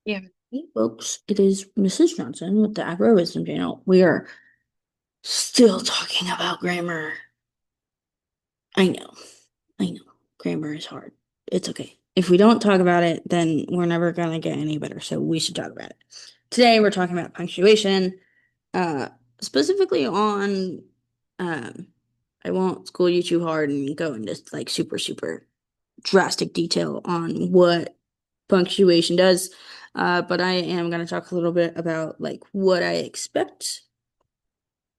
Yeah. Hey, folks, it is Mrs. Johnson with the Agro Wisdom Channel. We are still talking about grammar. I know, I know. Grammar is hard. It's okay. If we don't talk about it, then we're never gonna get any better. So we should talk about it. Today we're talking about punctuation, uh, specifically on. Um, I won't school you too hard and go into like super drastic detail on what punctuation does. But I am going to talk a little bit about like what I expect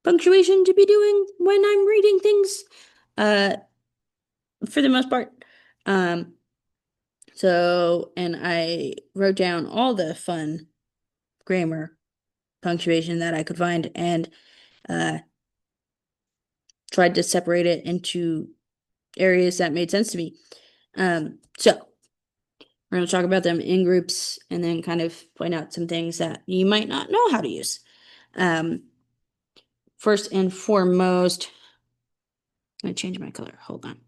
punctuation to be doing when I'm reading things, uh, for the most part. Um, and I wrote down all the fun grammar punctuation that I could find and uh, tried to separate it into areas that made sense to me. So we're going to talk about them in groups and then kind of point out some things that you might not know how to use. Um, First and foremost, I'm going to change my color. Hold on.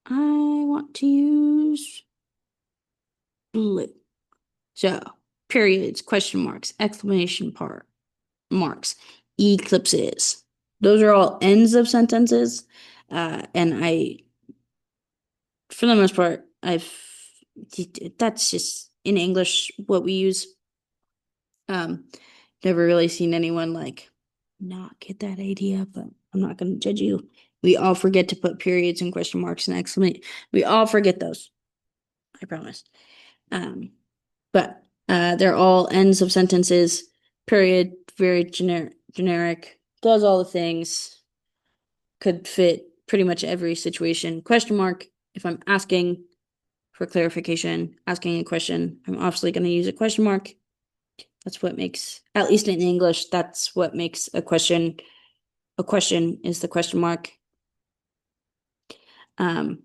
I want to use blue. So, periods, question marks, exclamation part marks, eclipses. Those are all ends of sentences. For the most part, that's just in English what we use. Um, Never really seen anyone like not get that idea, but I'm not going to judge you. We all forget to put periods and question marks and exclamation. We all forget those. I promise. Um, but they're all ends of sentences. Period. Very generic. Does all the things. Could fit pretty much every situation. Question mark. If I'm asking for clarification, asking a question, I'm obviously going to use a question mark. That's what makes, at least in English, that's what makes a question. A question is the question mark. Um,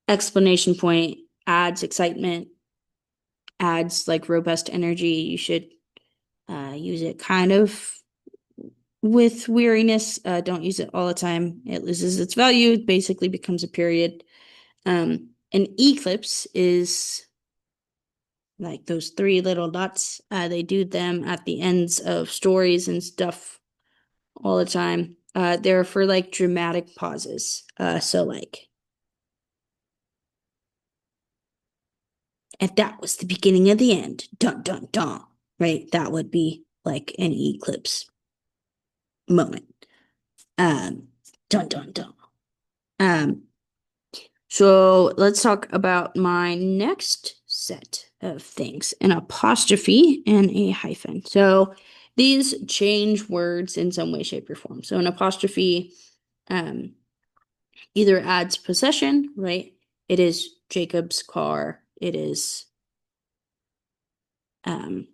Explanation point adds excitement, adds like robust energy. You should use it kind of with weariness. Don't use it all the time. It loses its value. It basically becomes a period. An eclipse is like those three little dots. They do them at the ends of stories and stuff all the time. They're for like dramatic pauses. So like, and that was the beginning of the end. Dun dun dun. Right? That would be like an eclipse moment. Um, Dun dun dun. Um, so let's talk about my next set of things, an apostrophe and a hyphen. So these change words in some way, shape, or form. So an apostrophe um, either adds possession, right? It is Jacob's car. Um,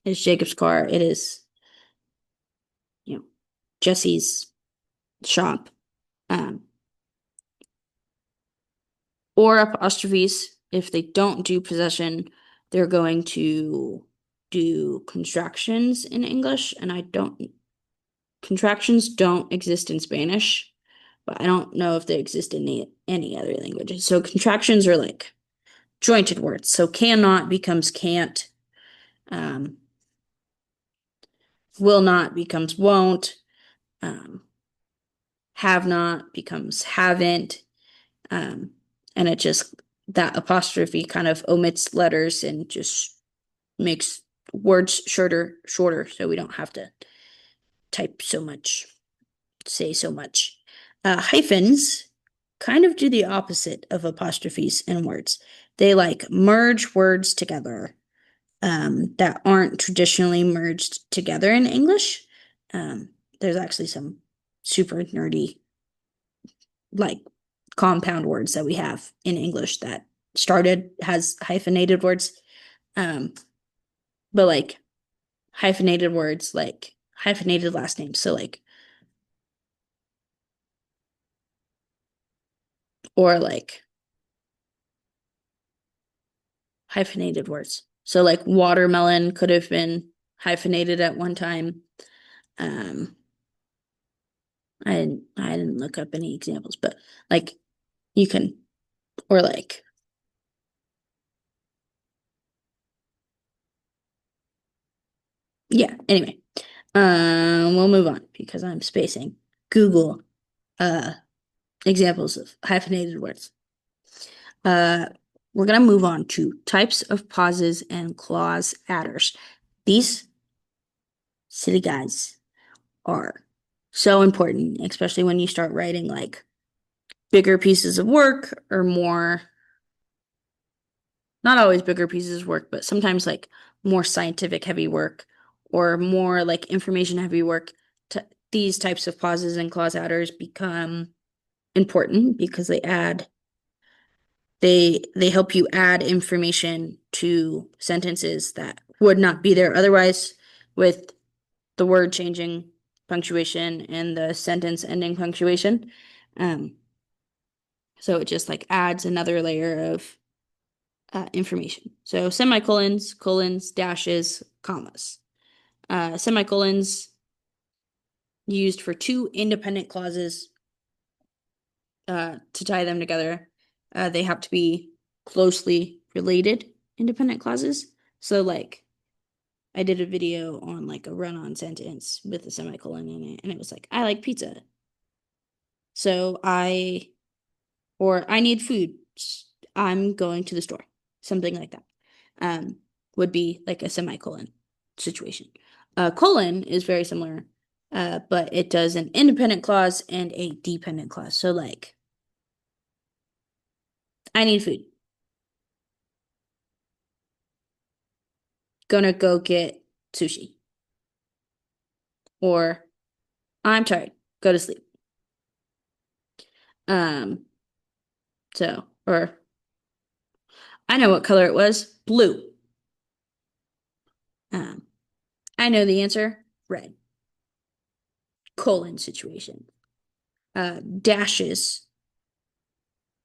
it's Jacob's car. It is, Jesse's shop. Um, or apostrophes. If they don't do possession, they're going to do contractions in English, and contractions don't exist in Spanish, but I don't know if they exist in any other languages. So contractions are like jointed words. So cannot becomes can't. Um, will not becomes won't. Um, have not becomes haven't. Um, and it just, that apostrophe kind of omits letters and just makes words shorter, so we don't have to type so much, say so much. Hyphens kind of do the opposite of apostrophes in words. They like merge words together that aren't traditionally merged together in English. There's actually some super nerdy, like compound words that we have in English that started has hyphenated words. Um, but like hyphenated words, like hyphenated last names. So like, or like hyphenated words. So like watermelon could have been hyphenated at one time. Um, I didn't look up any examples, but like you can, or like Yeah, anyway. We'll move on because I'm spacing. Google examples of hyphenated words. We're gonna move on to types of pauses and clause adders. These silly guys are so important, especially when you start writing like bigger pieces of work or more, not always bigger pieces of work, but sometimes like more scientific heavy work or more like information heavy work. These types of pauses and clause adders become important because they help you add information to sentences that would not be there otherwise, with the word changing punctuation and the sentence ending punctuation. So it just like adds another layer of information. So semicolons, colons, dashes, commas. Semicolons used for two independent clauses to tie them together. They have to be closely related independent clauses. So like I did a video on like a run-on sentence with a semicolon in it, and it was like, I like pizza. So I need food. I'm going to the store. Something like that. Would be like a semicolon situation. Colon is very similar, but it does an independent clause and a dependent clause. So like, I need food. Gonna go get sushi. Or I'm tired. Go to sleep. Um, or I know what color it was. Blue. Um, I know the answer. Red. Colon situation. Dashes.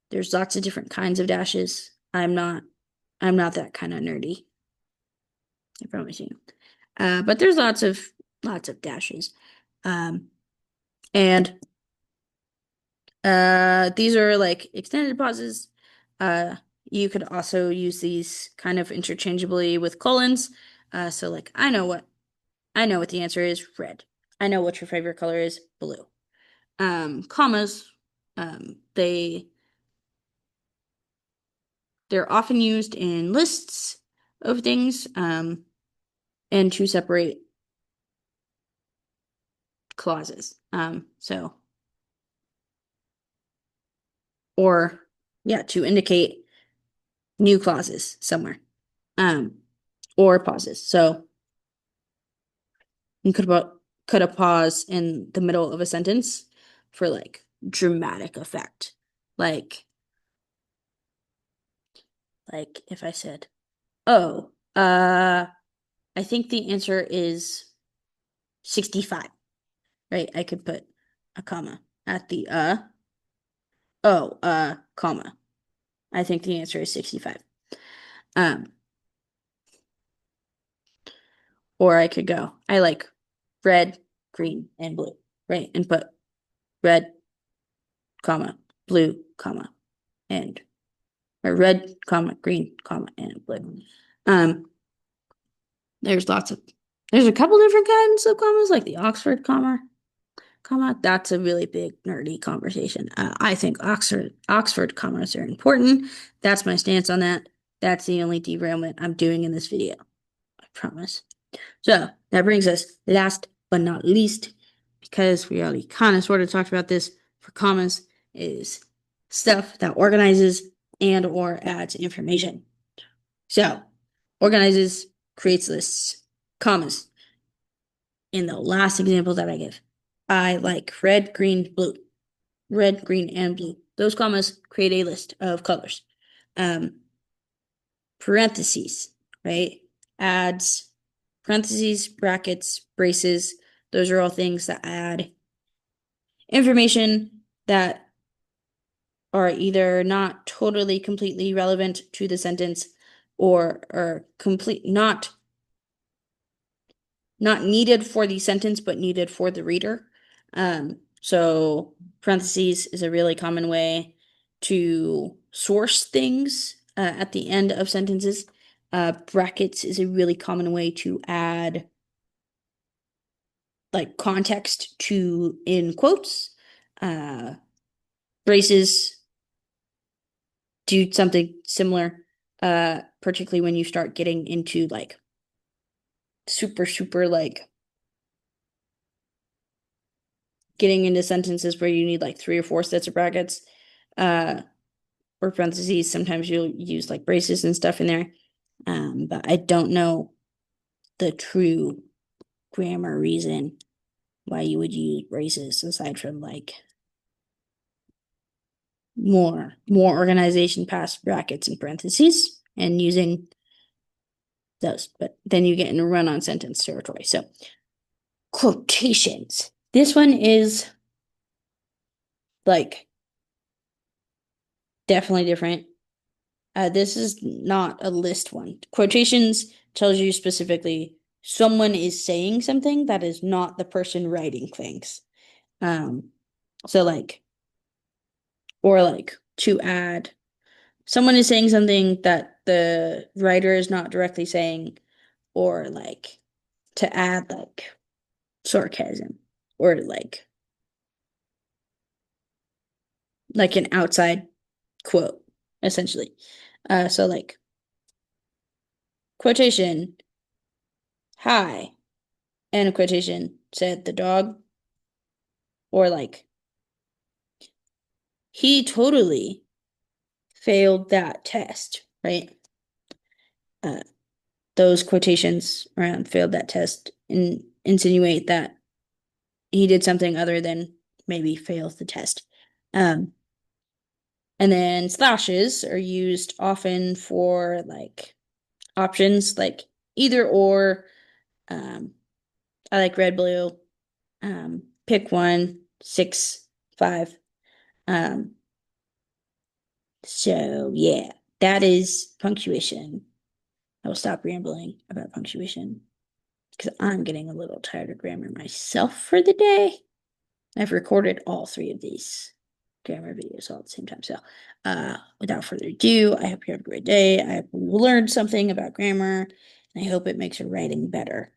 There's lots of different kinds of dashes. I'm not that kind of nerdy. I promise you. But there's lots of dashes. Um, and these are like extended pauses. You could also use these kind of interchangeably with colons. So like I know what the answer is, red. I know what your favorite color is, blue. Commas, they're often used in lists of things, and to separate clauses. Or yeah, to indicate new clauses somewhere. Um, or pauses. So you could a pause in the middle of a sentence for like dramatic effect. Like if I said, "Oh, I think the answer is 65." Right? I could put a comma at the oh, comma. I think the answer is 65. Um, or I could go, I like red, green, and blue, right? And put red, comma, blue, comma, and or red, comma, green, comma, and blue. Um, there's there's a couple different kinds of commas, like the Oxford comma. That's a really big nerdy conversation. I think Oxford commas are important. That's my stance on that. That's the only derailment I'm doing in this video. I promise. So that brings us last but not least, because we already kind of sort of talked about this for commas, is stuff that organizes and or adds information. So organizes, creates lists, commas. In the last example that I give, I like red, green, blue. Red, green, and blue. Those commas create a list of colors. Parentheses, right? Adds parentheses, brackets, braces. Those are all things that add information that are either not totally completely relevant to the sentence or are complete not needed for the sentence but needed for the reader. So parentheses is a really common way to source things at the end of sentences. Brackets is a really common way to add like context to in quotes. Braces do something similar, particularly when you start getting into like super like getting into sentences where you need like 3 or 4 sets of brackets, or parentheses. Sometimes you'll use like braces and stuff in there. But I don't know the true grammar reason why you would use braces aside from like more organization past brackets and parentheses and using those. But then you get in a run-on sentence territory. So quotations. This one is like definitely different. This is not a list one. Quotations tells you specifically someone is saying something that is not the person writing things. Um, so like, or like to add, someone is saying something that the writer is not directly saying, or like to add like sarcasm or like an outside quote, essentially. So like quotation, hi, and a quotation said the dog, or like he totally failed that test, right? Uh, those quotations around failed that test insinuate that he did something other than maybe fails the test. Um, and then slashes are used often for like options, like either or. Um, I like red, blue. Pick one, 6, 5. Um, so yeah, that is punctuation. I will stop rambling about punctuation because I'm getting a little tired of grammar myself for the day. I've recorded all 3 of these grammar videos all at the same time. So, without further ado, I hope you have a great day. I hope you learned something about grammar, and I hope it makes your writing better.